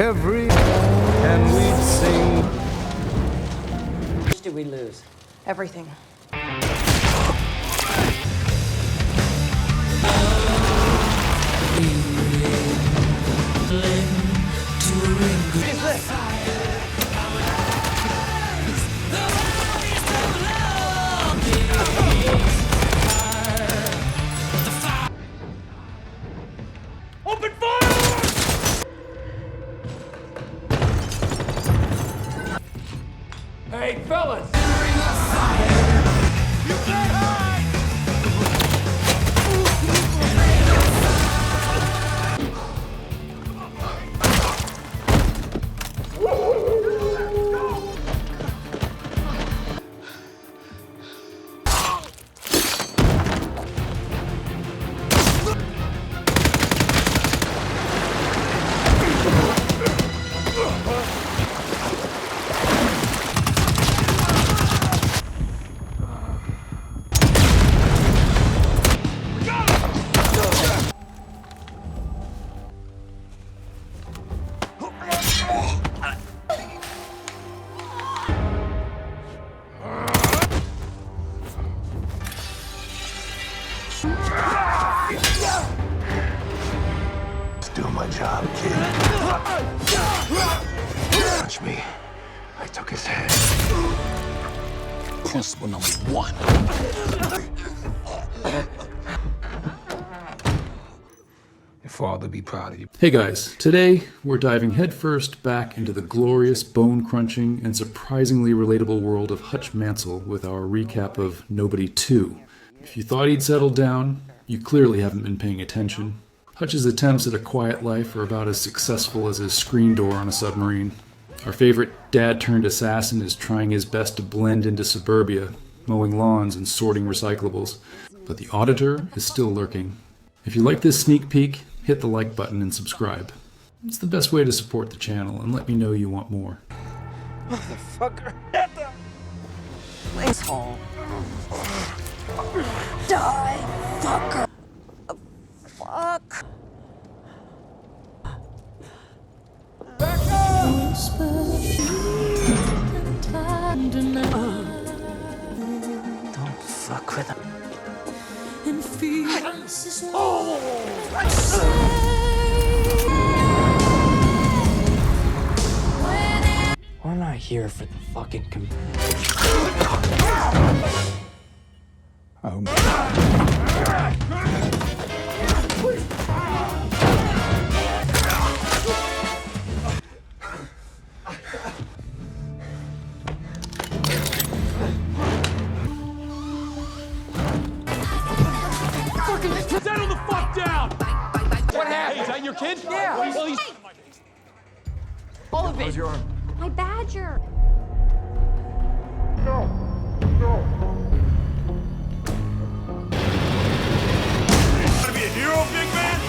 Every and we'd sing. How much did we lose? Everything. Open fire! Hey, fellas! You can't hide! It's doing my job, kid. Touch me. I took his head. Principle number 1. Your father be proud of you. Hey guys, today we're diving headfirst back into the glorious, bone-crunching, and surprisingly relatable world of Hutch Mansell with our recap of Nobody 2. If you thought he'd settled down, you clearly haven't been paying attention. Hutch's attempts at a quiet life are about as successful as his screen door on a submarine. Our favorite dad-turned-assassin is trying his best to blend into suburbia, mowing lawns and sorting recyclables, but the auditor is still lurking. If you like this sneak peek, hit the like button and subscribe. It's the best way to support the channel and let me know you want more. Motherfucker. Asshole. Die, fucker. Fuck. Don't fuck with him. We're not here for the fucking Settle the fuck down! What happened? Hey, is that your kid? Yeah. Well, he's... all of it. How's your arm? My badger. Wanna be a hero, big man?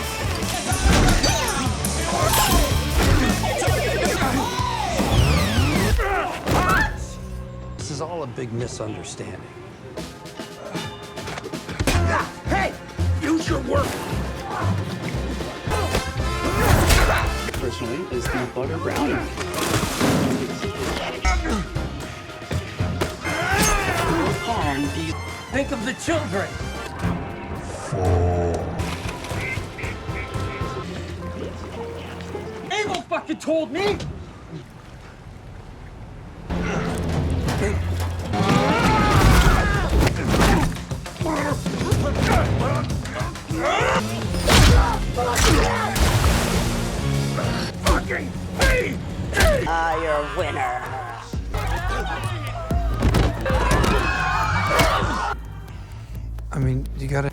This is all a big misunderstanding. Hey! Use your work! Personally, is the butter brownie. And these Think of the children. Abel fucking told me. Fucking hey! You're a winner. I mean, you gotta.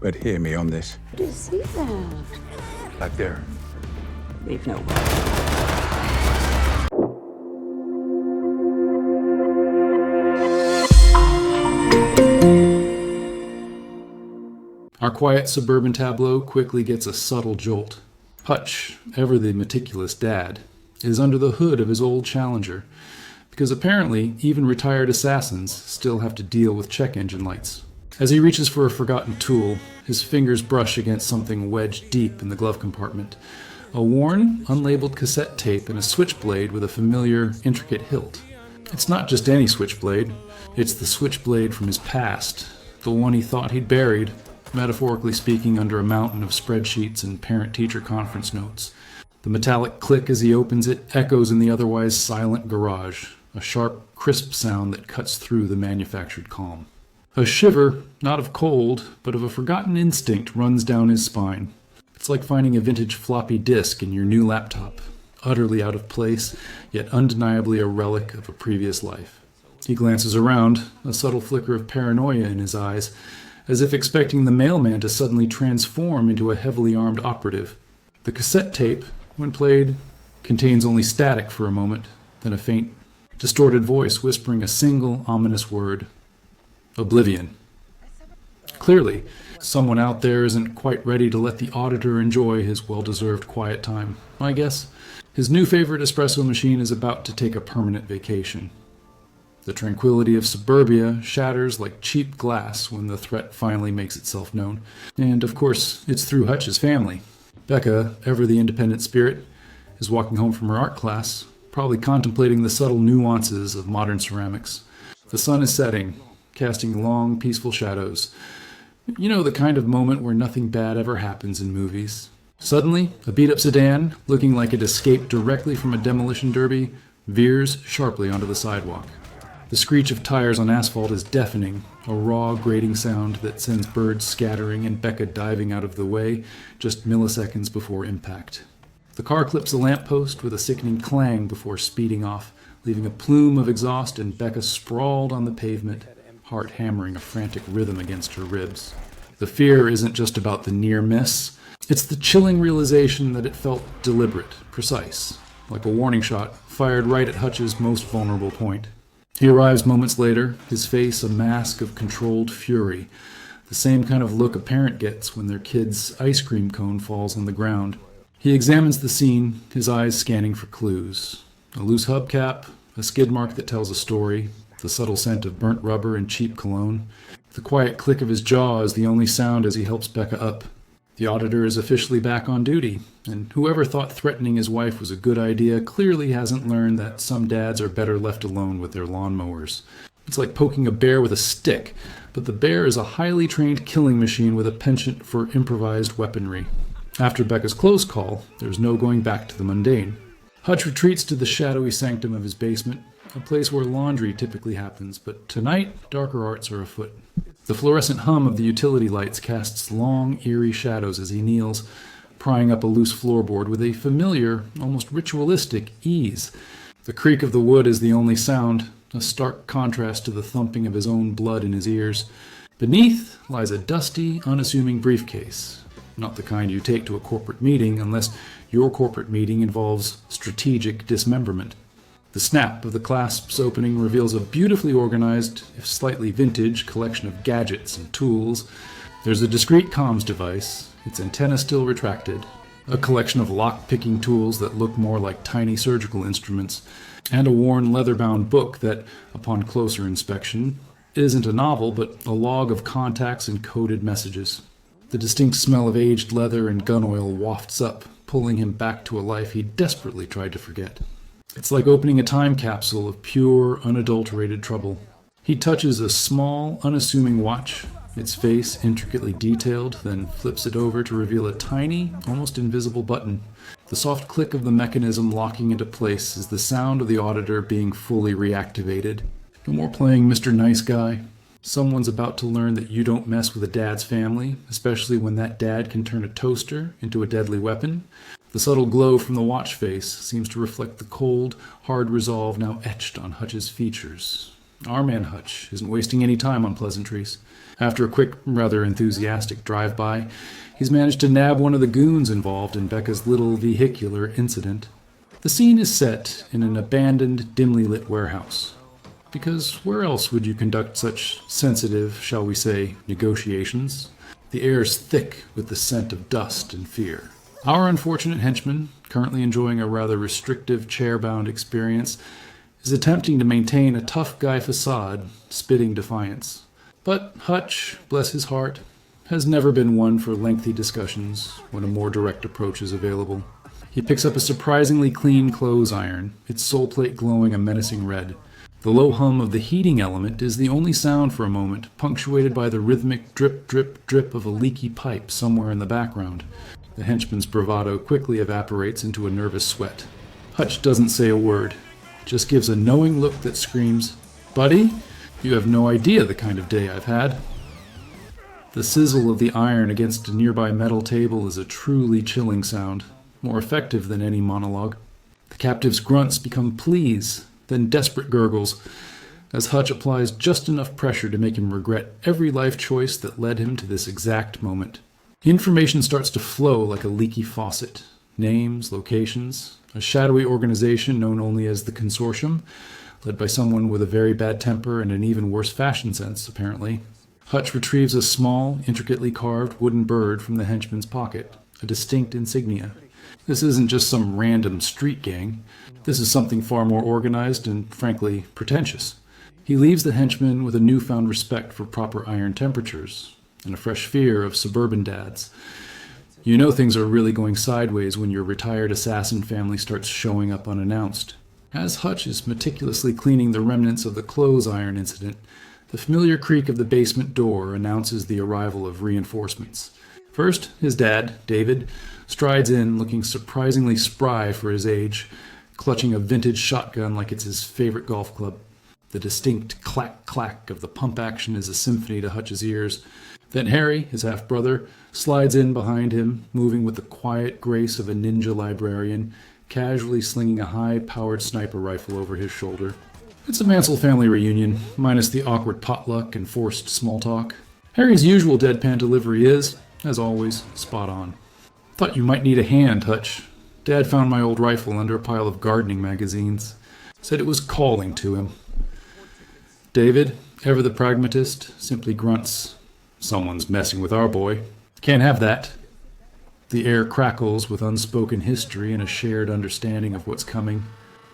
But hear me on this. What is he then? Back there. Leave no one. Our quiet suburban tableau quickly gets a subtle jolt. Hutch, ever the meticulous dad, is under the hood of his old Challenger, because apparently even retired assassins still have to deal with check engine lights. As he reaches for a forgotten tool, his fingers brush against something wedged deep in the glove compartment. A worn, unlabeled cassette tape and a switchblade with a familiar, intricate hilt. It's not just any switchblade, it's the switchblade from his past, the one he thought he'd buried, metaphorically speaking, under a mountain of spreadsheets and parent-teacher conference notes. The metallic click as he opens it echoes in the otherwise silent garage, a sharp, crisp sound that cuts through the manufactured calm. A shiver, not of cold, but of a forgotten instinct, runs down his spine. It's like finding a vintage floppy disk in your new laptop, utterly out of place, yet undeniably a relic of a previous life. He glances around, a subtle flicker of paranoia in his eyes, as if expecting the mailman to suddenly transform into a heavily armed operative. The cassette tape, when played, contains only static for a moment, then a faint, distorted voice whispering a single ominous word. Oblivion. Clearly, someone out there isn't quite ready to let the auditor enjoy his well-deserved quiet time, I guess. His new favorite espresso machine is about to take a permanent vacation. The tranquility of suburbia shatters like cheap glass when the threat finally makes itself known. And, of course, it's through Hutch's family. Becca, ever the independent spirit, is walking home from her art class, probably contemplating the subtle nuances of modern ceramics. The sun is setting, casting long, peaceful shadows. You know, the kind of moment where nothing bad ever happens in movies. Suddenly, a beat-up sedan, looking like it escaped directly from a demolition derby, veers sharply onto the sidewalk. The screech of tires on asphalt is deafening, a raw, grating sound that sends birds scattering and Becca diving out of the way just milliseconds before impact. The car clips a lamppost with a sickening clang before speeding off, leaving a plume of exhaust and Becca sprawled on the pavement, heart hammering a frantic rhythm against her ribs. The fear isn't just about the near miss, it's the chilling realization that it felt deliberate, precise, like a warning shot fired right at Hutch's most vulnerable point. He arrives moments later, his face a mask of controlled fury, the same kind of look a parent gets when their kid's ice cream cone falls on the ground. He examines the scene, his eyes scanning for clues. A loose hubcap, a skid mark that tells a story, the subtle scent of burnt rubber and cheap cologne. The quiet click of his jaw is the only sound as he helps Becca up. The auditor is officially back on duty, and whoever thought threatening his wife was a good idea clearly hasn't learned that some dads are better left alone with their lawnmowers. It's like poking a bear with a stick, but the bear is a highly trained killing machine with a penchant for improvised weaponry. After Becca's close call, there's no going back to the mundane. Hutch retreats to the shadowy sanctum of his basement, a place where laundry typically happens, but tonight, darker arts are afoot. The fluorescent hum of the utility lights casts long, eerie shadows as he kneels, prying up a loose floorboard with a familiar, almost ritualistic ease. The creak of the wood is the only sound, a stark contrast to the thumping of his own blood in his ears. Beneath lies a dusty, unassuming briefcase. Not the kind you take to a corporate meeting unless your corporate meeting involves strategic dismemberment. The snap of the clasp's opening reveals a beautifully organized, if slightly vintage, collection of gadgets and tools. There's a discrete comms device, its antenna still retracted, a collection of lock-picking tools that look more like tiny surgical instruments, and a worn leather-bound book that, upon closer inspection, isn't a novel but a log of contacts and coded messages. The distinct smell of aged leather and gun oil wafts up, pulling him back to a life he desperately tried to forget. It's like opening a time capsule of pure, unadulterated trouble. He touches a small, unassuming watch, its face intricately detailed, then flips it over to reveal a tiny, almost invisible button. The soft click of the mechanism locking into place is the sound of the auditor being fully reactivated. No more playing Mr. Nice Guy. Someone's about to learn that you don't mess with a dad's family, especially when that dad can turn a toaster into a deadly weapon. The subtle glow from the watch face seems to reflect the cold, hard resolve now etched on Hutch's features. Our man Hutch isn't wasting any time on pleasantries. After a quick, rather enthusiastic drive-by, he's managed to nab one of the goons involved in Becca's little vehicular incident. The scene is set in an abandoned, dimly lit warehouse. Because where else would you conduct such sensitive, shall we say, negotiations? The air is thick with the scent of dust and fear. Our unfortunate henchman, currently enjoying a rather restrictive chair-bound experience, is attempting to maintain a tough guy facade, spitting defiance. But Hutch, bless his heart, has never been one for lengthy discussions when a more direct approach is available. He picks up a surprisingly clean clothes iron, its sole plate glowing a menacing red. The low hum of the heating element is the only sound for a moment, punctuated by the rhythmic drip, drip, drip of a leaky pipe somewhere in the background. The henchman's bravado quickly evaporates into a nervous sweat. Hutch doesn't say a word, just gives a knowing look that screams, "Buddy, you have no idea the kind of day I've had." The sizzle of the iron against a nearby metal table is a truly chilling sound, more effective than any monologue. The captive's grunts become pleas, then desperate gurgles, as Hutch applies just enough pressure to make him regret every life choice that led him to this exact moment. Information starts to flow like a leaky faucet. Names, locations, a shadowy organization known only as the Consortium, led by someone with a very bad temper and an even worse fashion sense, apparently. Hutch retrieves a small, intricately carved wooden bird from the henchman's pocket, a distinct insignia. This isn't just some random street gang. This is something far more organized and, frankly, pretentious. He leaves the henchman with a newfound respect for proper iron temperatures and a fresh fear of suburban dads. You know things are really going sideways when your retired assassin family starts showing up unannounced. As Hutch is meticulously cleaning the remnants of the clothes iron incident, the familiar creak of the basement door announces the arrival of reinforcements. First, his dad, David, strides in looking surprisingly spry for his age, clutching a vintage shotgun like it's his favorite golf club. The distinct clack-clack of the pump action is a symphony to Hutch's ears. Then Harry, his half-brother, slides in behind him, moving with the quiet grace of a ninja librarian, casually slinging a high-powered sniper rifle over his shoulder. It's a Mansell family reunion, minus the awkward potluck and forced small talk. Harry's usual deadpan delivery is, as always, spot on. "Thought you might need a hand, Hutch. Dad found my old rifle under a pile of gardening magazines. Said it was calling to him." David, ever the pragmatist, simply grunts. "Someone's messing with our boy. Can't have that." The air crackles with unspoken history and a shared understanding of what's coming.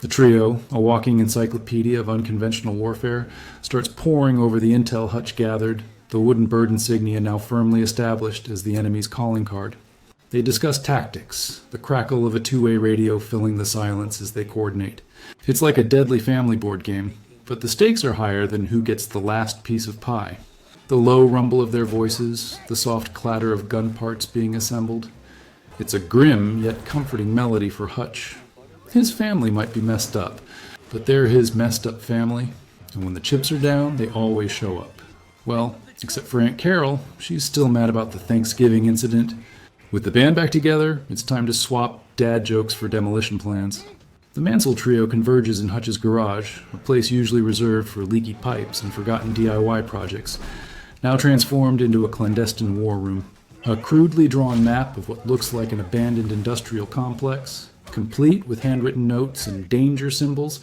The trio, a walking encyclopedia of unconventional warfare, starts poring over the intel Hutch gathered, the wooden bird insignia now firmly established as the enemy's calling card. They discuss tactics, the crackle of a two-way radio filling the silence as they coordinate. It's like a deadly family board game, but the stakes are higher than who gets the last piece of pie. The low rumble of their voices, the soft clatter of gun parts being assembled. It's a grim yet comforting melody for Hutch. His family might be messed up, but they're his messed up family, and when the chips are down, they always show up. Well, except for Aunt Carol, she's still mad about the Thanksgiving incident. With the band back together, it's time to swap dad jokes for demolition plans. The Mansell trio converges in Hutch's garage, a place usually reserved for leaky pipes and forgotten DIY projects, now transformed into a clandestine war room. A crudely drawn map of what looks like an abandoned industrial complex, complete with handwritten notes and danger symbols,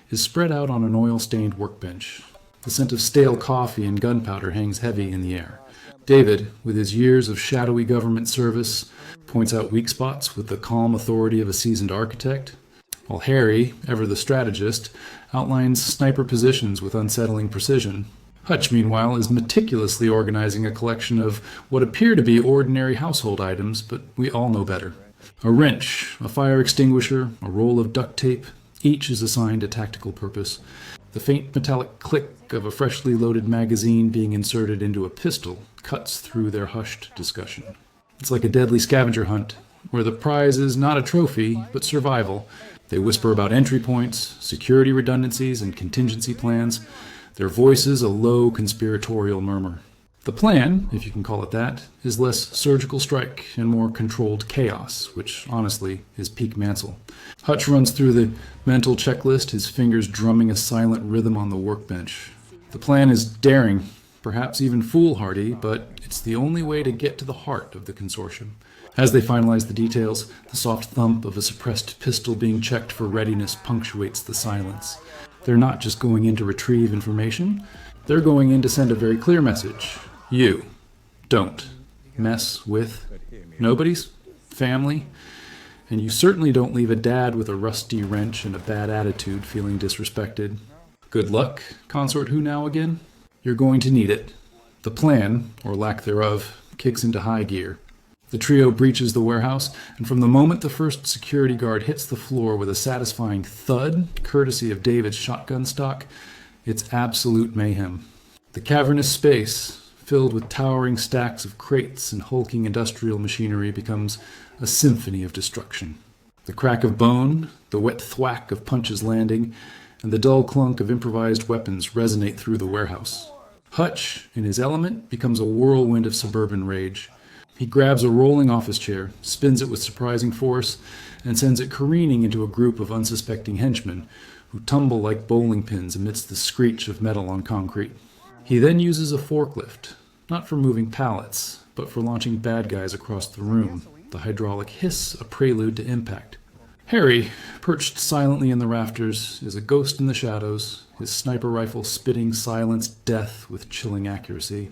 is spread out on an oil-stained workbench. The scent of stale coffee and gunpowder hangs heavy in the air. David, with his years of shadowy government service, points out weak spots with the calm authority of a seasoned architect, while Harry, ever the strategist, outlines sniper positions with unsettling precision. Hutch, meanwhile, is meticulously organizing a collection of what appear to be ordinary household items, but we all know better. A wrench, a fire extinguisher, a roll of duct tape, each is assigned a tactical purpose. The faint metallic click of a freshly loaded magazine being inserted into a pistol cuts through their hushed discussion. It's like a deadly scavenger hunt, where the prize is not a trophy, but survival. They whisper about entry points, security redundancies, and contingency plans, their voices a low conspiratorial murmur. The plan, if you can call it that, is less surgical strike and more controlled chaos, which, honestly, is peak Mansell. Hutch runs through the mental checklist, his fingers drumming a silent rhythm on the workbench. The plan is daring, perhaps even foolhardy, but it's the only way to get to the heart of the consortium. As they finalize the details, the soft thump of a suppressed pistol being checked for readiness punctuates the silence. They're not just going in to retrieve information, they're going in to send a very clear message. You don't mess with nobody's family, and you certainly don't leave a dad with a rusty wrench and a bad attitude feeling disrespected. Good luck, Consort Who Now again? You're going to need it. The plan, or lack thereof, kicks into high gear. The trio breaches the warehouse, and from the moment the first security guard hits the floor with a satisfying thud, courtesy of David's shotgun stock, it's absolute mayhem. The cavernous space, filled with towering stacks of crates and hulking industrial machinery, becomes a symphony of destruction. The crack of bone, the wet thwack of punches landing, and the dull clunk of improvised weapons resonate through the warehouse. Hutch, in his element, becomes a whirlwind of suburban rage. He grabs a rolling office chair, spins it with surprising force, and sends it careening into a group of unsuspecting henchmen, who tumble like bowling pins amidst the screech of metal on concrete. He then uses a forklift, not for moving pallets, but for launching bad guys across the room, the hydraulic hiss a prelude to impact. Harry, perched silently in the rafters, is a ghost in the shadows, his sniper rifle spitting silenced death with chilling accuracy.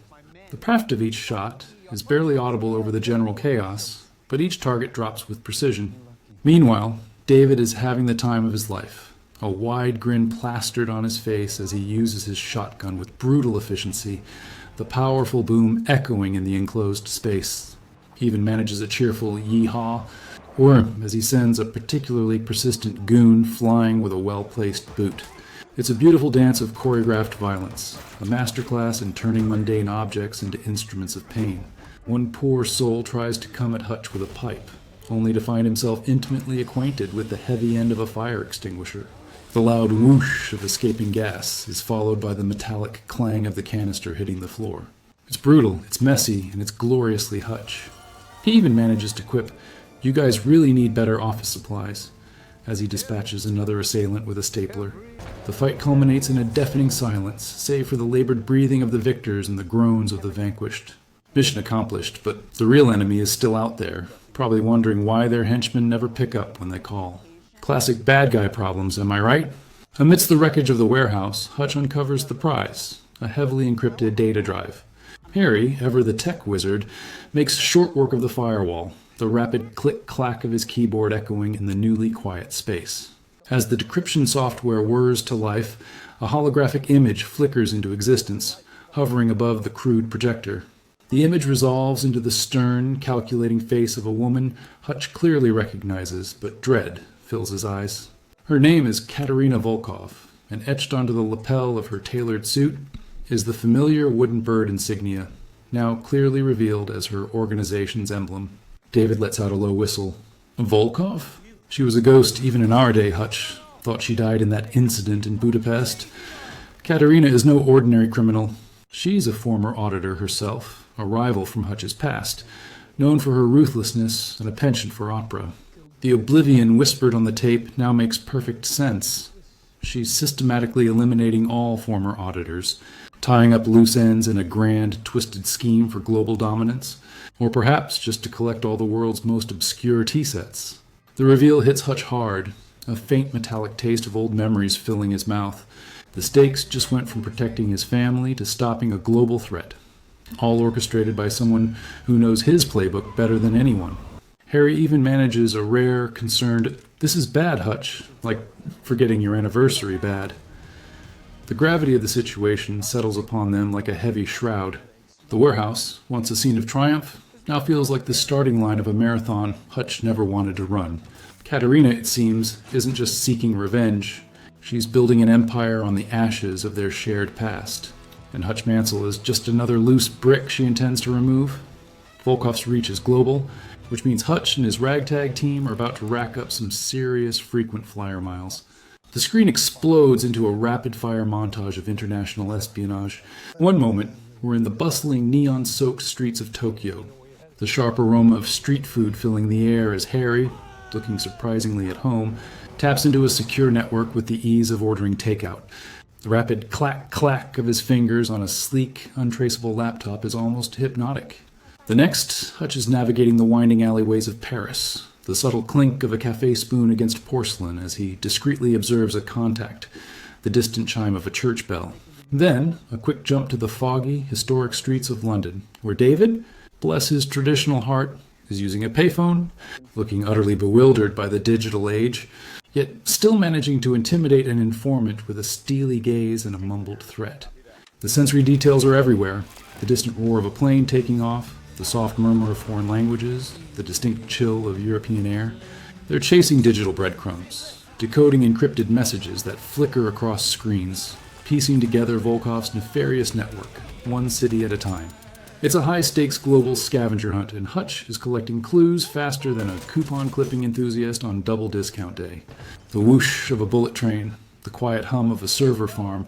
The craft of each shot is barely audible over the general chaos, but each target drops with precision. Meanwhile, David is having the time of his life, a wide grin plastered on his face as he uses his shotgun with brutal efficiency, the powerful boom echoing in the enclosed space. He even manages a cheerful yee-haw, or as he sends a particularly persistent goon flying with a well-placed boot. It's a beautiful dance of choreographed violence, a masterclass in turning mundane objects into instruments of pain. One poor soul tries to come at Hutch with a pipe, only to find himself intimately acquainted with the heavy end of a fire extinguisher. The loud whoosh of escaping gas is followed by the metallic clang of the canister hitting the floor. It's brutal, it's messy, and it's gloriously Hutch. He even manages to quip, "You guys really need better office supplies," as he dispatches another assailant with a stapler. The fight culminates in a deafening silence, save for the labored breathing of the victors and the groans of the vanquished. Mission accomplished, but the real enemy is still out there, probably wondering why their henchmen never pick up when they call. Classic bad guy problems, am I right? Amidst the wreckage of the warehouse, Hutch uncovers the prize, a heavily encrypted data drive. Harry, ever the tech wizard, makes short work of the firewall, the rapid click-clack of his keyboard echoing in the newly quiet space. As the decryption software whirs to life, a holographic image flickers into existence, hovering above the crude projector. The image resolves into the stern, calculating face of a woman Hutch clearly recognizes, but dread fills his eyes. Her name is Katerina Volkov, and etched onto the lapel of her tailored suit is the familiar wooden bird insignia, now clearly revealed as her organization's emblem. David lets out a low whistle. Volkov? She was a ghost even in our day, Hutch. Thought she died in that incident in Budapest. Katerina is no ordinary criminal. She's a former auditor herself, a rival from Hutch's past, known for her ruthlessness and a penchant for opera. The oblivion whispered on the tape now makes perfect sense. She's systematically eliminating all former auditors, tying up loose ends in a grand, twisted scheme for global dominance, or perhaps just to collect all the world's most obscure tea sets. The reveal hits Hutch hard, a faint metallic taste of old memories filling his mouth. The stakes just went from protecting his family to stopping a global threat, all orchestrated by someone who knows his playbook better than anyone. Harry even manages a rare, concerned, "This is bad, Hutch," like forgetting your anniversary bad. The gravity of the situation settles upon them like a heavy shroud. The warehouse, once a scene of triumph, now feels like the starting line of a marathon Hutch never wanted to run. Katerina, it seems, isn't just seeking revenge. She's building an empire on the ashes of their shared past. And Hutch Mansell is just another loose brick she intends to remove. Volkov's reach is global, which means Hutch and his ragtag team are about to rack up some serious frequent flyer miles. The screen explodes into a rapid-fire montage of international espionage. One moment, we're in the bustling, neon-soaked streets of Tokyo. The sharp aroma of street food filling the air as Harry, looking surprisingly at home, taps into a secure network with the ease of ordering takeout. The rapid clack-clack of his fingers on a sleek, untraceable laptop is almost hypnotic. The next, Hutch is navigating the winding alleyways of Paris, the subtle clink of a cafe spoon against porcelain as he discreetly observes a contact, the distant chime of a church bell. Then, a quick jump to the foggy, historic streets of London, where David, bless his traditional heart, is using a payphone, looking utterly bewildered by the digital age, yet still managing to intimidate an informant with a steely gaze and a mumbled threat. The sensory details are everywhere, the distant roar of a plane taking off, the soft murmur of foreign languages, the distinct chill of European air. They're chasing digital breadcrumbs, decoding encrypted messages that flicker across screens, piecing together Volkov's nefarious network, one city at a time. It's a high-stakes global scavenger hunt, and Hutch is collecting clues faster than a coupon-clipping enthusiast on double discount day. The whoosh of a bullet train, the quiet hum of a server farm,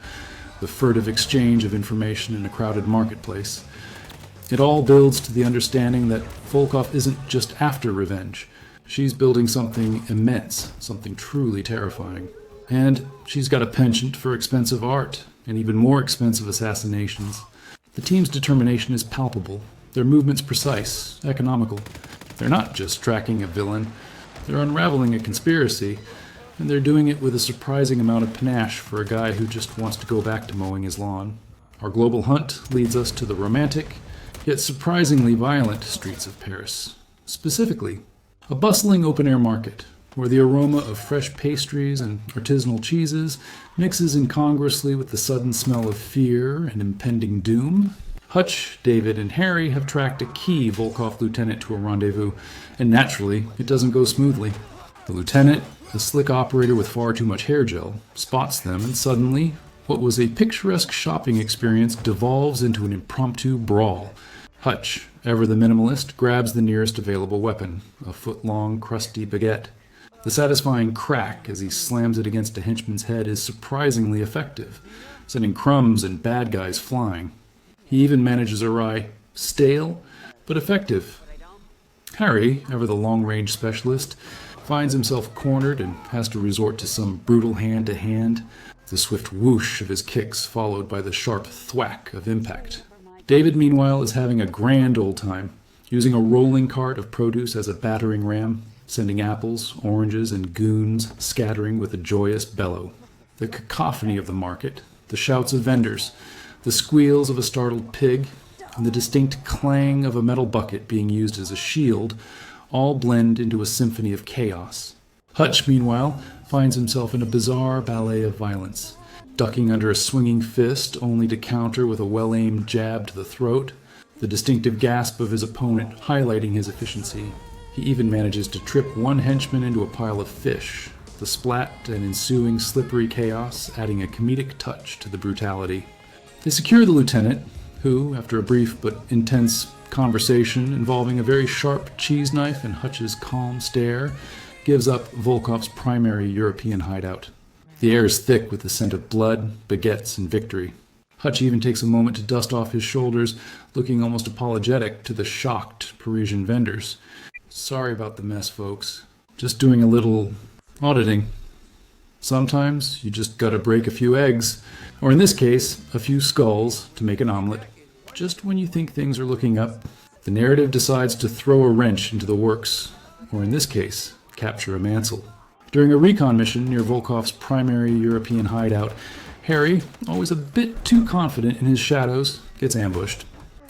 the furtive exchange of information in a crowded marketplace. It all builds to the understanding that Volkov isn't just after revenge. She's building something immense, something truly terrifying. And she's got a penchant for expensive art, and even more expensive assassinations. The team's determination is palpable, their movements precise, economical. They're not just tracking a villain, they're unraveling a conspiracy, and they're doing it with a surprising amount of panache for a guy who just wants to go back to mowing his lawn. Our global hunt leads us to the romantic, yet surprisingly violent streets of Paris. Specifically, a bustling open-air market, where the aroma of fresh pastries and artisanal cheeses mixes incongruously with the sudden smell of fear and impending doom. Hutch, David, and Harry have tracked a key Volkov lieutenant to a rendezvous, and naturally, it doesn't go smoothly. The lieutenant, a slick operator with far too much hair gel, spots them, and suddenly, what was a picturesque shopping experience devolves into an impromptu brawl. Hutch, ever the minimalist, grabs the nearest available weapon, a foot-long, crusty baguette. The satisfying crack as he slams it against a henchman's head is surprisingly effective, sending crumbs and bad guys flying. He even manages a wry, stale, but effective. Harry, ever the long-range specialist, finds himself cornered and has to resort to some brutal hand-to-hand, the swift whoosh of his kicks followed by the sharp thwack of impact. David, meanwhile, is having a grand old time, using a rolling cart of produce as a battering ram, sending apples, oranges, and goons scattering with a joyous bellow. The cacophony of the market, the shouts of vendors, the squeals of a startled pig, and the distinct clang of a metal bucket being used as a shield all blend into a symphony of chaos. Hutch, meanwhile, finds himself in a bizarre ballet of violence, ducking under a swinging fist only to counter with a well-aimed jab to the throat, the distinctive gasp of his opponent highlighting his efficiency. He even manages to trip one henchman into a pile of fish, the splat and ensuing slippery chaos adding a comedic touch to the brutality. They secure the lieutenant, who, after a brief but intense conversation involving a very sharp cheese knife and Hutch's calm stare, gives up Volkov's primary European hideout. The air is thick with the scent of blood, baguettes, and victory. Hutch even takes a moment to dust off his shoulders, looking almost apologetic to the shocked Parisian vendors. Sorry about the mess, folks. Just doing a little auditing. Sometimes you just gotta break a few eggs, or in this case, a few skulls to make an omelet. Just when you think things are looking up, the narrative decides to throw a wrench into the works, or in this case, capture a Mansell. During a recon mission near Volkov's primary European hideout, Harry, always a bit too confident in his shadows, gets ambushed.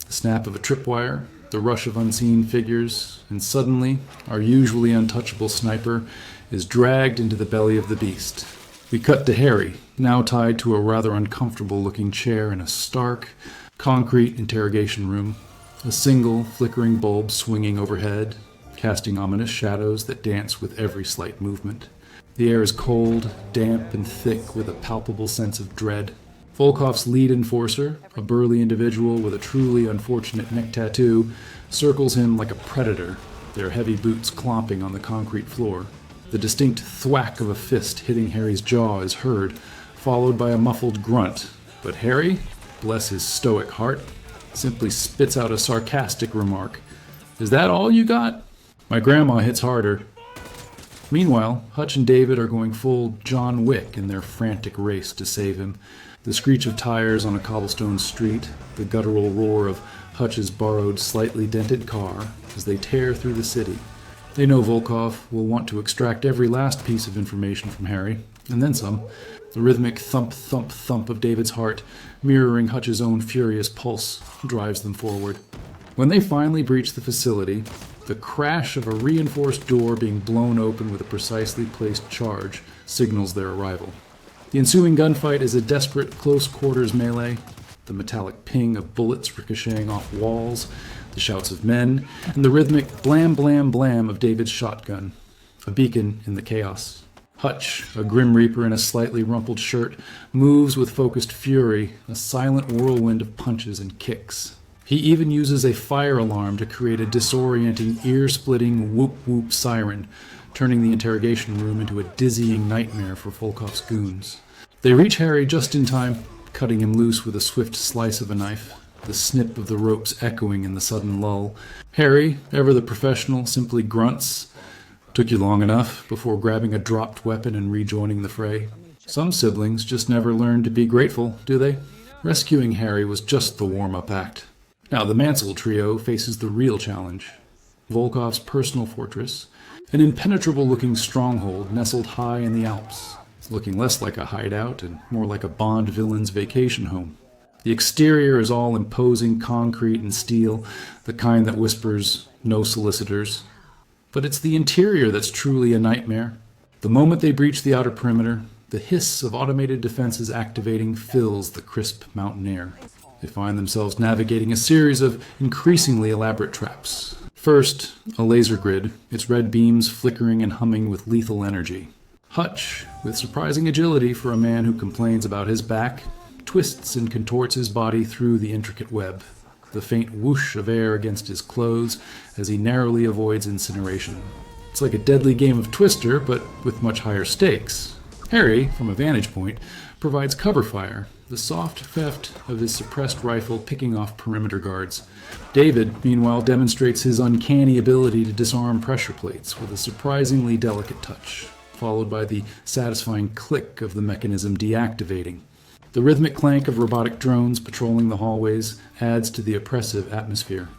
The snap of a tripwire, the rush of unseen figures, and suddenly, our usually untouchable sniper is dragged into the belly of the beast. We cut to Harry, now tied to a rather uncomfortable-looking chair in a stark, concrete interrogation room, a single flickering bulb swinging overhead, casting ominous shadows that dance with every slight movement. The air is cold, damp, and thick with a palpable sense of dread. Volkov's lead enforcer, a burly individual with a truly unfortunate neck tattoo, circles him like a predator, their heavy boots clomping on the concrete floor. The distinct thwack of a fist hitting Harry's jaw is heard, followed by a muffled grunt. But Harry, bless his stoic heart, simply spits out a sarcastic remark. "Is that all you got?" My grandma hits harder. Meanwhile, Hutch and David are going full John Wick in their frantic race to save him. The screech of tires on a cobblestone street, the guttural roar of Hutch's borrowed, slightly dented car as they tear through the city. They know Volkov will want to extract every last piece of information from Harry, and then some. The rhythmic thump, thump, thump of David's heart, mirroring Hutch's own furious pulse, drives them forward. When they finally breach the facility, the crash of a reinforced door being blown open with a precisely placed charge signals their arrival. The ensuing gunfight is a desperate close-quarters melee, the metallic ping of bullets ricocheting off walls, the shouts of men, and the rhythmic blam blam blam of David's shotgun, a beacon in the chaos. Hutch, a grim reaper in a slightly rumpled shirt, moves with focused fury, a silent whirlwind of punches and kicks. He even uses a fire alarm to create a disorienting, ear-splitting whoop-whoop siren, turning the interrogation room into a dizzying nightmare for Volkov's goons. They reach Harry just in time, cutting him loose with a swift slice of a knife, the snip of the ropes echoing in the sudden lull. Harry, ever the professional, simply grunts. "Took you long enough," before grabbing a dropped weapon and rejoining the fray. Some siblings just never learn to be grateful, do they? Rescuing Harry was just the warm-up act. Now the Mansell trio faces the real challenge. Volkov's personal fortress, an impenetrable-looking stronghold nestled high in the Alps, looking less like a hideout and more like a Bond villain's vacation home. The exterior is all imposing concrete and steel, the kind that whispers, "No solicitors." But it's the interior that's truly a nightmare. The moment they breach the outer perimeter, the hiss of automated defenses activating fills the crisp mountain air. They find themselves navigating a series of increasingly elaborate traps. First, a laser grid, its red beams flickering and humming with lethal energy. Hutch, with surprising agility for a man who complains about his back, twists and contorts his body through the intricate web, the faint whoosh of air against his clothes as he narrowly avoids incineration. It's like a deadly game of Twister, but with much higher stakes. Harry, from a vantage point, provides cover fire, the soft theft of his suppressed rifle picking off perimeter guards. David, meanwhile, demonstrates his uncanny ability to disarm pressure plates with a surprisingly delicate touch, followed by the satisfying click of the mechanism deactivating. The rhythmic clank of robotic drones patrolling the hallways adds to the oppressive atmosphere.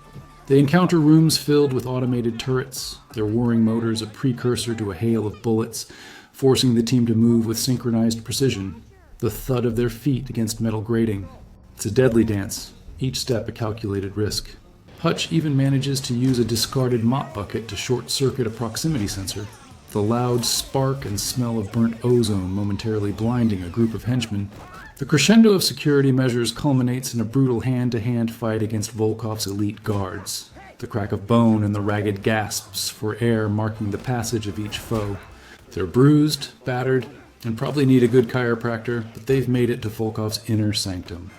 They encounter rooms filled with automated turrets, their whirring motors a precursor to a hail of bullets, forcing the team to move with synchronized precision, the thud of their feet against metal grating. It's a deadly dance, each step a calculated risk. Hutch even manages to use a discarded mop bucket to short-circuit a proximity sensor, the loud spark and smell of burnt ozone momentarily blinding a group of henchmen. The crescendo of security measures culminates in a brutal hand-to-hand fight against Volkov's elite guards, the crack of bone and the ragged gasps for air marking the passage of each foe. They're bruised, battered, and probably need a good chiropractor, but they've made it to Volkov's inner sanctum.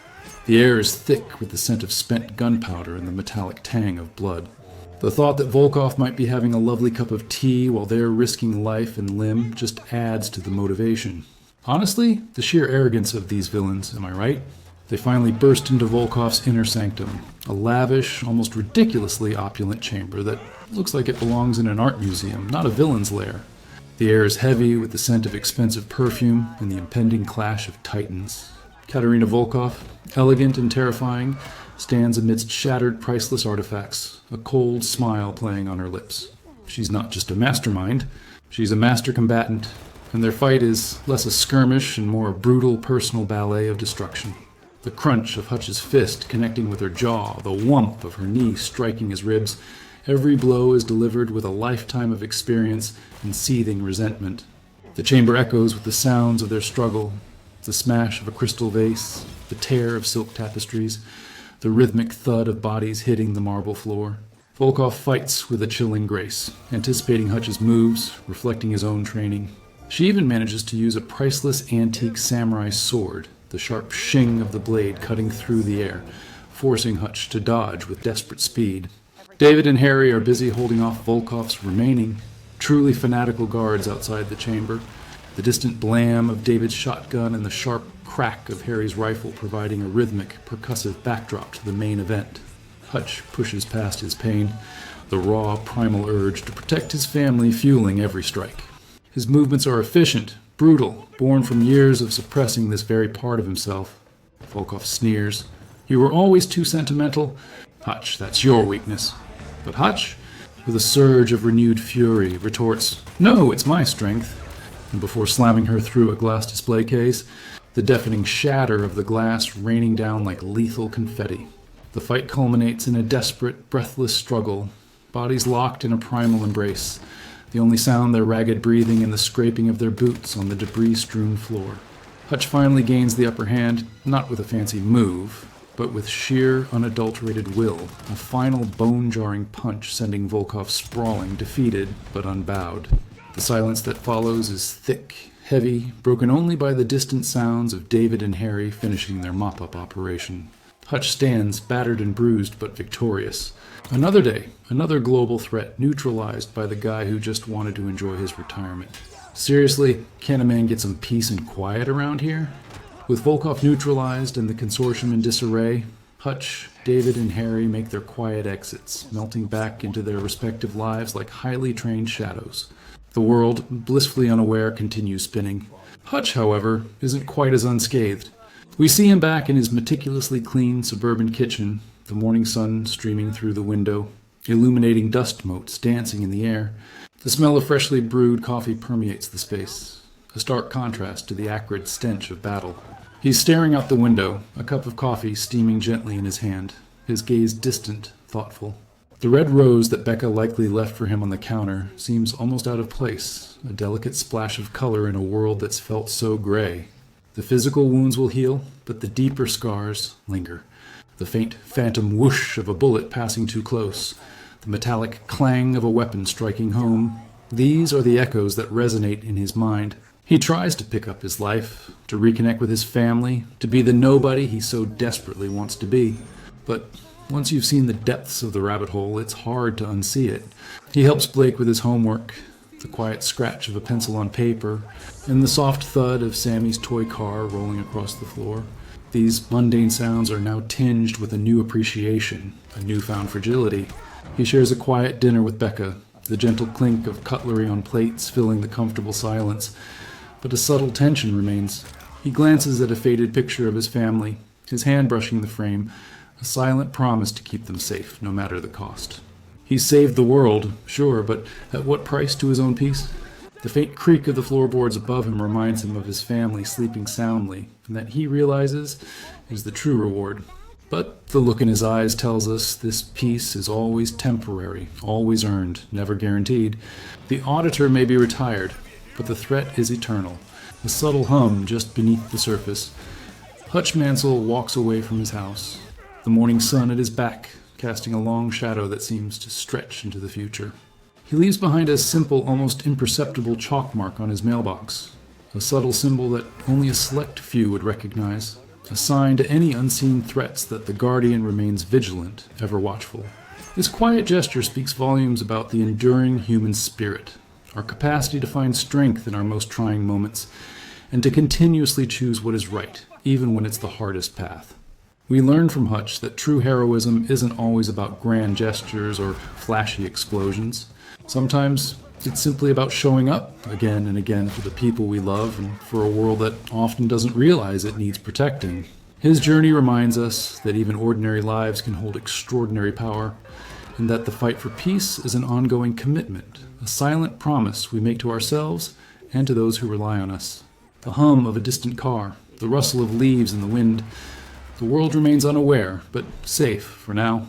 The air is thick with the scent of spent gunpowder and the metallic tang of blood. The thought that Volkov might be having a lovely cup of tea while they're risking life and limb just adds to the motivation. Honestly, the sheer arrogance of these villains, am I right? They finally burst into Volkov's inner sanctum, a lavish, almost ridiculously opulent chamber that looks like it belongs in an art museum, not a villain's lair. The air is heavy with the scent of expensive perfume and the impending clash of titans. Katerina Volkov, elegant and terrifying, stands amidst shattered priceless artifacts, a cold smile playing on her lips. She's not just a mastermind, she's a master combatant, and their fight is less a skirmish and more a brutal personal ballet of destruction. The crunch of Hutch's fist connecting with her jaw, the whump of her knee striking his ribs, every blow is delivered with a lifetime of experience and seething resentment. The chamber echoes with the sounds of their struggle, the smash of a crystal vase, the tear of silk tapestries, the rhythmic thud of bodies hitting the marble floor. Volkov fights with a chilling grace, anticipating Hutch's moves, reflecting his own training. She even manages to use a priceless antique samurai sword, the sharp shing of the blade cutting through the air, forcing Hutch to dodge with desperate speed. David and Harry are busy holding off Volkov's remaining, truly fanatical guards outside the chamber, the distant blam of David's shotgun and the sharp crack of Harry's rifle providing a rhythmic, percussive backdrop to the main event. Hutch pushes past his pain, the raw, primal urge to protect his family fueling every strike. His movements are efficient, Brutal, born from years of suppressing this very part of himself. Volkov sneers. You were always too sentimental. Hutch, that's your weakness. But Hutch, with a surge of renewed fury, retorts, no, it's my strength. And before slamming her through a glass display case, the deafening shatter of the glass raining down like lethal confetti. The fight culminates in a desperate, breathless struggle, bodies locked in a primal embrace, the only sound their ragged breathing and the scraping of their boots on the debris-strewn floor. Hutch finally gains the upper hand, not with a fancy move, but with sheer, unadulterated will, a final bone-jarring punch sending Volkov sprawling, defeated but unbowed. The silence that follows is thick, heavy, broken only by the distant sounds of David and Harry finishing their mop-up operation. Hutch stands, battered and bruised, but victorious. Another day, another global threat neutralized by the guy who just wanted to enjoy his retirement. Seriously, can a man get some peace and quiet around here? With Volkov neutralized and the consortium in disarray, Hutch, David, and Harry make their quiet exits, melting back into their respective lives like highly trained shadows. The world, blissfully unaware, continues spinning. Hutch, however, isn't quite as unscathed. We see him back in his meticulously clean suburban kitchen, the morning sun streaming through the window, illuminating dust motes dancing in the air. The smell of freshly brewed coffee permeates the space, a stark contrast to the acrid stench of battle. He's staring out the window, a cup of coffee steaming gently in his hand, his gaze distant, thoughtful. The red rose that Becca likely left for him on the counter seems almost out of place, a delicate splash of color in a world that's felt so gray. The physical wounds will heal, but the deeper scars linger. The faint phantom whoosh of a bullet passing too close, the metallic clang of a weapon striking home, these are the echoes that resonate in his mind. He tries to pick up his life, to reconnect with his family, to be the nobody he so desperately wants to be. But once you've seen the depths of the rabbit hole, it's hard to unsee it. He helps Blake with his homework, the quiet scratch of a pencil on paper, and the soft thud of Sammy's toy car rolling across the floor. These mundane sounds are now tinged with a new appreciation, a newfound fragility. He shares a quiet dinner with Becca, the gentle clink of cutlery on plates filling the comfortable silence. But a subtle tension remains. He glances at a faded picture of his family, his hand brushing the frame, a silent promise to keep them safe, no matter the cost. He's saved the world, sure, but at what price to his own peace? The faint creak of the floorboards above him reminds him of his family sleeping soundly, and that he realizes is the true reward. But the look in his eyes tells us this peace is always temporary, always earned, never guaranteed. The auditor may be retired, but the threat is eternal, a subtle hum just beneath the surface. Hutch Mansell walks away from his house, the morning sun at his back, casting a long shadow that seems to stretch into the future. He leaves behind a simple, almost imperceptible chalk mark on his mailbox, a subtle symbol that only a select few would recognize, a sign to any unseen threats that the Guardian remains vigilant, ever watchful. This quiet gesture speaks volumes about the enduring human spirit, our capacity to find strength in our most trying moments, and to continuously choose what is right, even when it's the hardest path. We learn from Hutch that true heroism isn't always about grand gestures or flashy explosions. Sometimes it's simply about showing up again and again for the people we love and for a world that often doesn't realize it needs protecting. His journey reminds us that even ordinary lives can hold extraordinary power, and that the fight for peace is an ongoing commitment, a silent promise we make to ourselves and to those who rely on us. The hum of a distant car, the rustle of leaves in the wind. The world remains unaware, but safe for now.